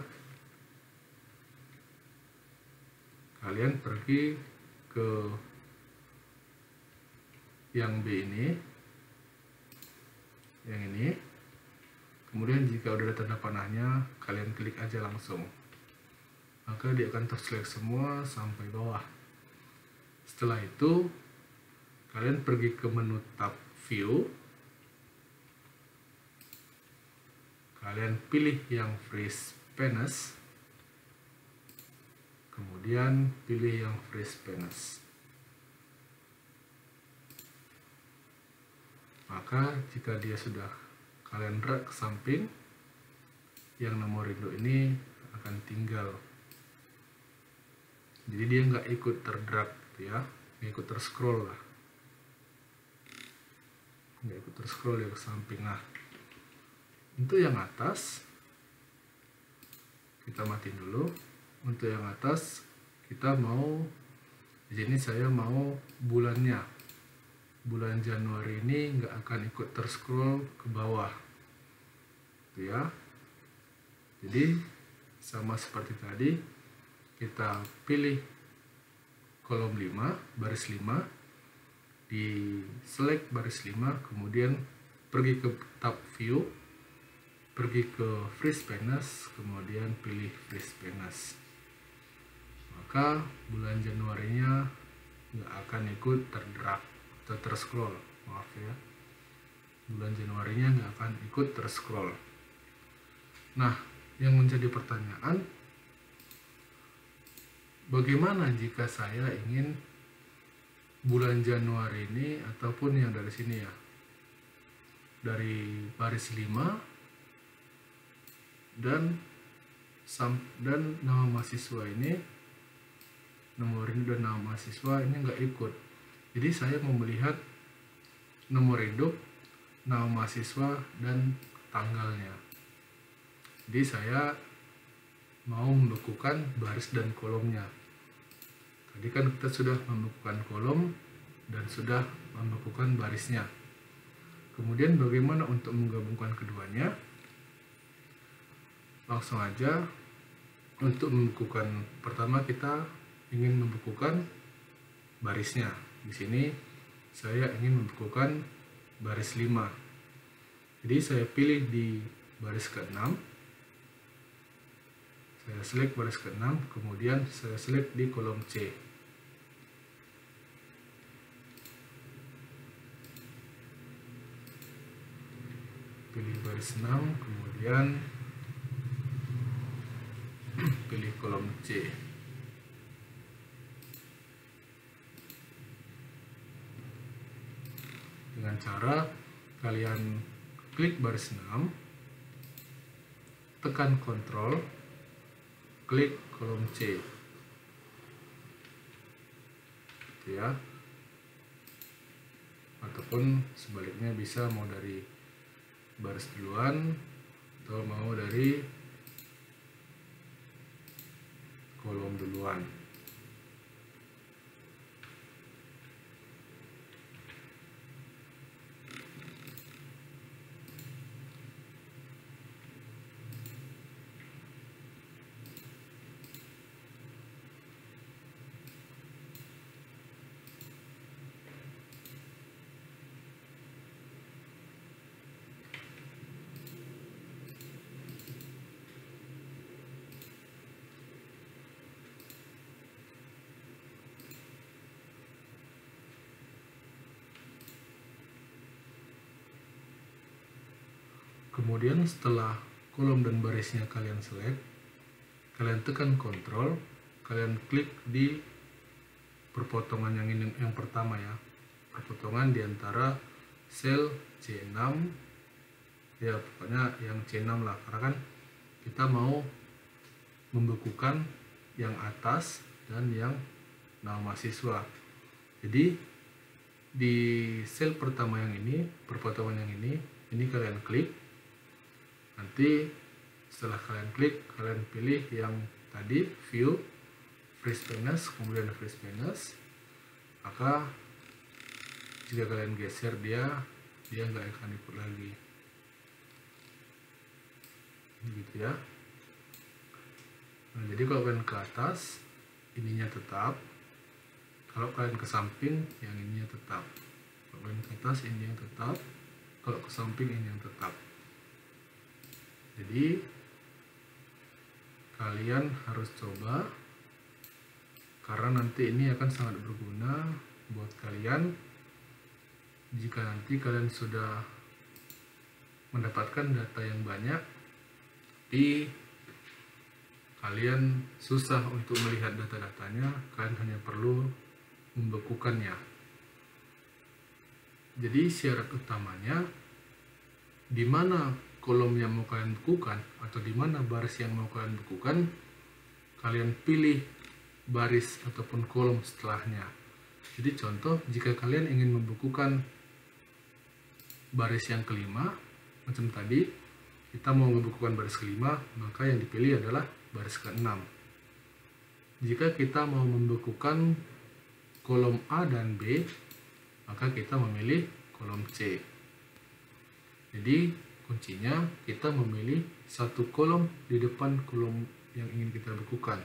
kalian pergi ke yang B ini, yang ini. Kemudian jika udah ada tanda panahnya, kalian klik aja langsung. maka dia akan terselect semua sampai bawah. Setelah itu kalian pergi ke menu tab view, kalian pilih yang freeze panes, kemudian pilih yang freeze panes. Maka jika dia sudah kalian drag ke samping, yang nomor window ini akan tinggal. Jadi dia nggak ikut terdrag gitu ya, nggak ikut terscroll lah, nggak ikut terscroll ya ke samping. Nah, untuk yang atas kita matiin dulu. Untuk yang atas kita mau, di sini saya mau bulannya, bulan Januari ini nggak akan ikut terscroll ke bawah gitu ya. Jadi sama seperti tadi, kita pilih kolom 5, baris 5, di select baris 5, kemudian pergi ke tab view, pergi ke freeze panes, kemudian pilih freeze panes. Maka bulan Januarinya nggak akan ikut terdrag atau terscroll, maaf ya, bulan Januarinya nggak akan ikut terscroll. Nah, yang menjadi pertanyaan, bagaimana jika saya ingin bulan Januari ini, ataupun yang dari sini ya, dari baris 5 dan nama mahasiswa ini, nomor ini dan nama mahasiswa ini nggak ikut. Jadi saya mau melihat nomor hidup, nama mahasiswa, dan tanggalnya. Jadi saya mau membekukan baris dan kolomnya. Tadi kan kita sudah membekukan kolom dan sudah membekukan barisnya. Kemudian bagaimana untuk menggabungkan keduanya? Langsung aja, untuk membekukan, pertama kita ingin membekukan barisnya. Di sini saya ingin membekukan baris 5. Jadi saya pilih di baris ke-6. Saya select baris ke-6, kemudian saya select di kolom C. Pilih baris 6, kemudian pilih kolom C. Dengan cara kalian klik baris 6, tekan Ctrl, klik kolom C gitu ya, ataupun sebaliknya bisa mau dari baris duluan atau mau dari kolom duluan. Kemudian setelah kolom dan barisnya kalian select, kalian tekan Ctrl, kalian klik di perpotongan yang ini, yang pertama ya, perpotongan di antara sel C6 ya, pokoknya yang C6 lah, karena kan kita mau membekukan yang atas dan yang nama mahasiswa. Jadi di sel pertama yang ini, perpotongan yang ini kalian klik. Nanti setelah kalian klik, kalian pilih yang tadi view, freeze panes, kemudian freeze panes. Maka jika kalian geser dia nggak akan ikut lagi, gitu ya. Nah, jadi kalau kalian ke atas, ininya tetap. Kalau kalian ke samping, yang ininya tetap. Kalau kalian ke atas, ini yang tetap. Kalau ke samping, ini yang tetap. Jadi kalian harus coba, karena nanti ini akan sangat berguna buat kalian jika nanti kalian sudah mendapatkan data yang banyak, tapi kalian susah untuk melihat data-datanya. Kalian hanya perlu membekukannya. Jadi syarat utamanya, di mana kolom yang mau kalian bekukan atau di mana baris yang mau kalian bekukan, kalian pilih baris ataupun kolom setelahnya. Jadi contoh, jika kalian ingin membekukan baris yang kelima, macam tadi, kita mau membekukan baris kelima, maka yang dipilih adalah baris ke-6. Jika kita mau membekukan kolom A dan B, maka kita memilih kolom C. Jadi kuncinya kita memilih satu kolom di depan kolom yang ingin kita bekukan,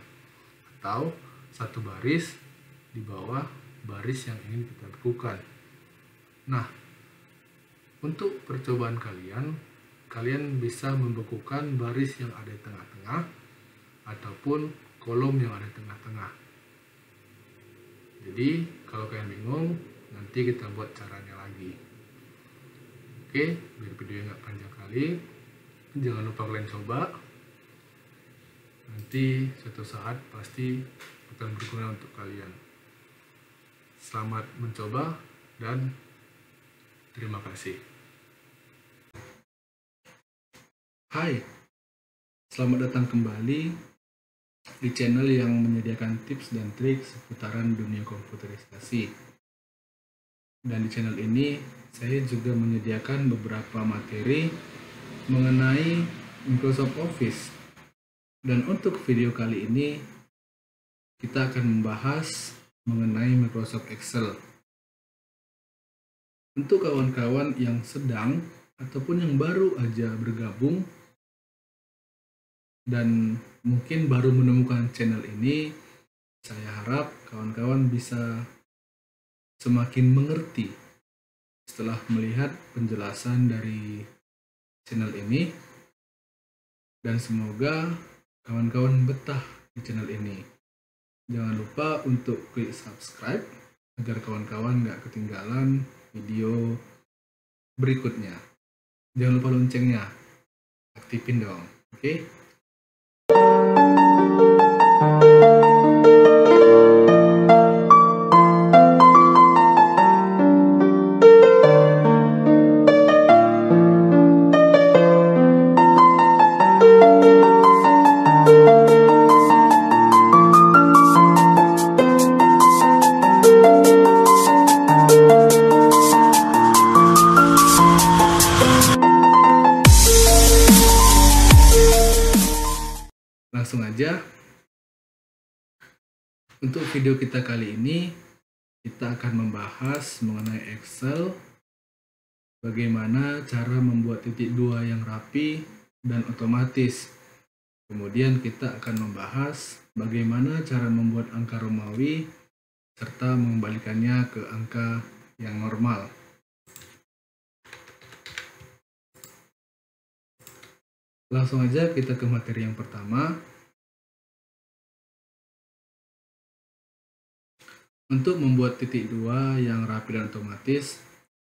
atau satu baris di bawah baris yang ingin kita bekukan. Nah, untuk percobaan kalian bisa membekukan baris yang ada di tengah-tengah ataupun kolom yang ada di tengah-tengah. Jadi kalau kalian bingung, nanti kita buat caranya lagi. Oke, biar videonya nggak panjang kali, jangan lupa kalian coba. Nanti suatu saat pasti akan berguna untuk kalian. Selamat mencoba dan terima kasih. Hai, selamat datang kembali di channel yang menyediakan tips dan trik seputaran dunia komputerisasi. Dan di channel ini saya juga menyediakan beberapa materi mengenai Microsoft Office. Dan untuk video kali ini kita akan membahas mengenai Microsoft Excel. Untuk kawan-kawan yang sedang ataupun yang baru aja bergabung dan mungkin baru menemukan channel ini, saya harap kawan-kawan bisa semakin mengerti setelah melihat penjelasan dari channel ini, dan semoga kawan-kawan betah di channel ini. Jangan lupa untuk klik subscribe agar kawan-kawan nggak ketinggalan video berikutnya. Jangan lupa loncengnya, aktifin dong, oke? Langsung aja, untuk video kita kali ini kita akan membahas mengenai Excel, bagaimana cara membuat titik dua yang rapi dan otomatis. Kemudian kita akan membahas bagaimana cara membuat angka Romawi serta mengembalikannya ke angka yang normal. Langsung aja kita ke materi yang pertama. Untuk membuat titik dua yang rapi dan otomatis,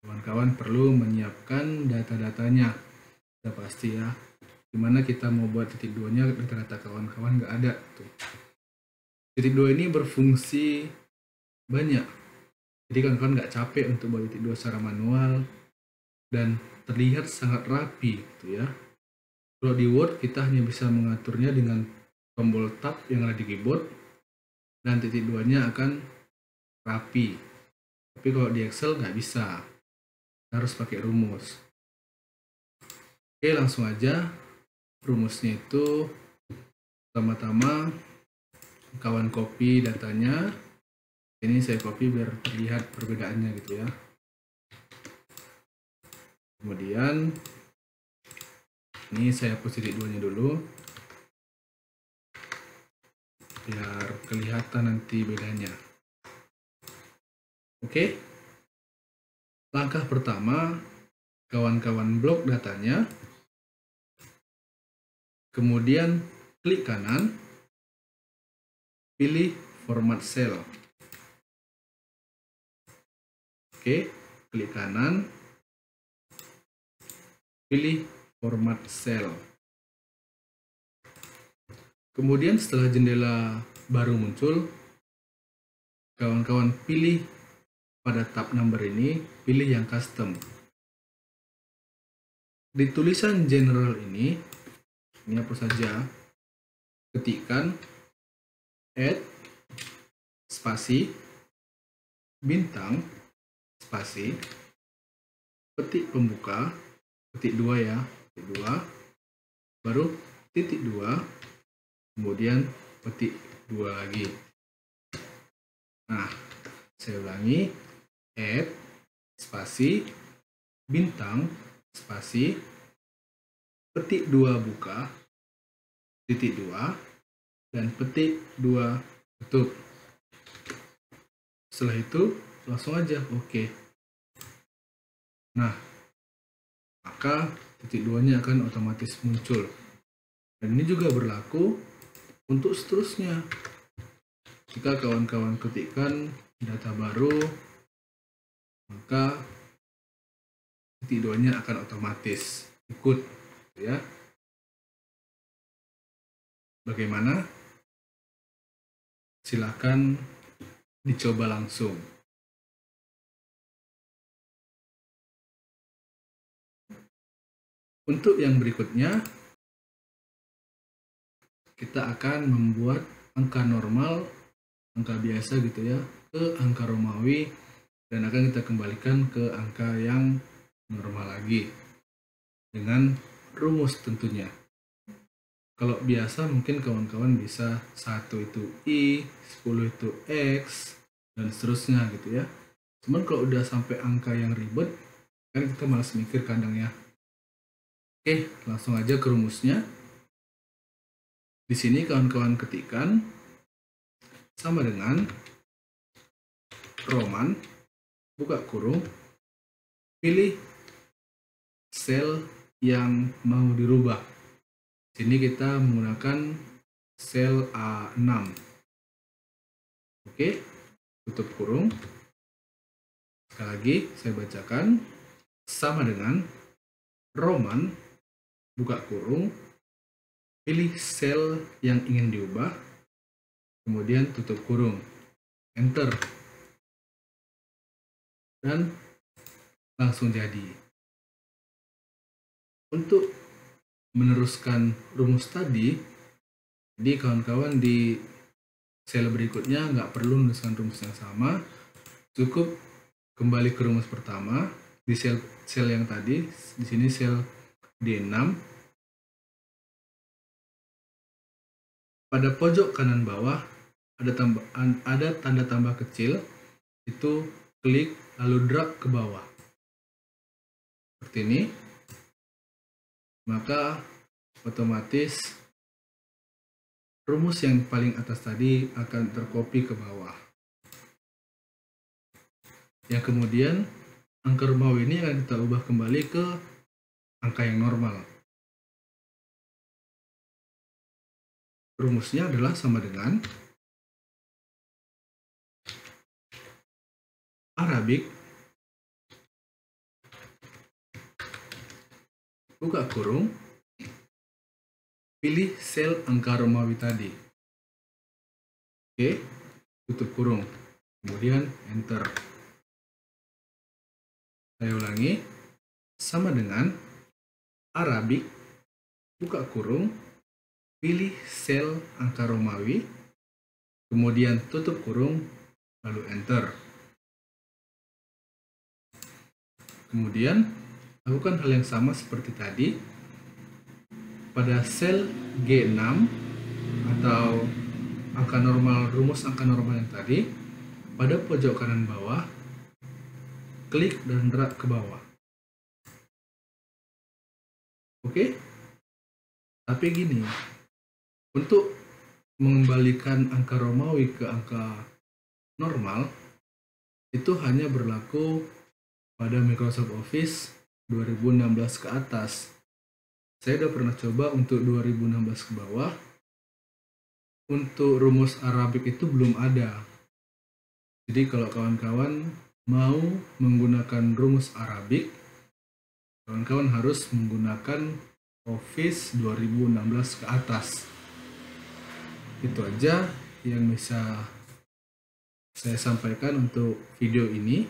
kawan-kawan perlu menyiapkan data-datanya. Sudah pasti ya, dimana kita mau buat titik duanya, data-data kawan-kawan nggak ada tuh. Titik dua ini berfungsi banyak, jadi kawan-kawan nggak capek untuk buat titik dua secara manual dan terlihat sangat rapi gitu ya. Kalau di Word kita hanya bisa mengaturnya dengan tombol tab yang ada di keyboard dan titik duanya akan rapi. Tapi kalau di Excel nggak bisa, harus pakai rumus. Oke, langsung aja. Rumusnya itu pertama-tama kawan copy datanya. Ini saya copy biar terlihat perbedaannya gitu ya. Kemudian ini saya hapus titik duanya dulu biar kelihatan nanti bedanya. Oke, langkah pertama, kawan-kawan blok datanya, kemudian klik kanan, pilih format cell. Oke, klik kanan, pilih format cell. Kemudian setelah jendela baru muncul, kawan-kawan pilih pada tab number ini, pilih yang custom. Di tulisan general ini apa saja, ketikkan add spasi bintang spasi petik pembuka petik 2 ya, petik 2, baru titik 2, kemudian petik 2 lagi. Nah, saya ulangi, add spasi bintang spasi petik 2 buka titik 2 dan petik 2 tutup. Setelah itu langsung aja oke. Nah, maka titik 2 nya akan otomatis muncul, dan ini juga berlaku untuk seterusnya. Jika kawan-kawan ketikkan data baru, maka titik 2 nya akan otomatis ikut ya. Bagaimana? Silakan dicoba langsung. Untuk yang berikutnya, kita akan membuat angka normal, angka biasa gitu ya, ke angka Romawi, dan akan kita kembalikan ke angka yang normal lagi dengan rumus tentunya. Kalau biasa mungkin kawan-kawan bisa 1 itu I, 10 itu X, dan seterusnya gitu ya. Cuman kalau udah sampai angka yang ribet, kan kita malas mikir kadang ya. Oke, langsung aja ke rumusnya. Di sini kawan-kawan ketikkan sama dengan Roman, buka kurung, pilih sel yang mau dirubah. Sini kita menggunakan sel A6. Oke, tutup kurung. Sekali lagi saya bacakan, sama dengan Roman, buka kurung, pilih sel yang ingin diubah, kemudian tutup kurung, enter, dan langsung jadi. Untuk meneruskan rumus tadi, jadi kawan-kawan di sel berikutnya nggak perlu menuliskan rumus yang sama, cukup kembali ke rumus pertama di sel yang tadi. Di sini sel D6. Pada pojok kanan bawah ada tanda tambah kecil, itu klik lalu drag ke bawah seperti ini, maka otomatis rumus yang paling atas tadi akan tercopy ke bawah. Yang kemudian angka Romawi ini akan kita ubah kembali ke angka yang normal. Rumusnya adalah sama dengan Arabic, buka kurung, pilih sel angka Romawi tadi. Oke, tutup kurung, kemudian enter. Saya ulangi, sama dengan Arabic, buka kurung, pilih sel angka Romawi, kemudian tutup kurung, lalu enter. Kemudian lakukan hal yang sama seperti tadi. Pada sel G6 atau angka normal, rumus angka normal yang tadi, pada pojok kanan bawah, klik dan drag ke bawah. Oke? Tapi gini, untuk mengembalikan angka Romawi ke angka normal, itu hanya berlaku pada Microsoft Office 2016 ke atas. Saya udah pernah coba untuk 2016 ke bawah, untuk rumus Arabik itu belum ada. Jadi kalau kawan-kawan mau menggunakan rumus Arabik, kawan-kawan harus menggunakan Office 2016 ke atas. Itu aja yang bisa saya sampaikan untuk video ini.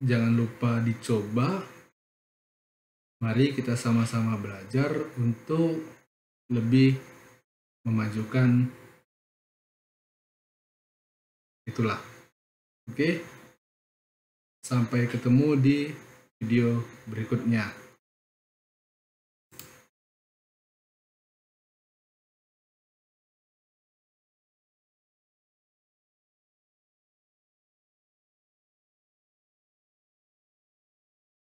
Jangan lupa dicoba. Mari kita sama-sama belajar untuk lebih memajukan itulah. Oke. Sampai ketemu di video berikutnya.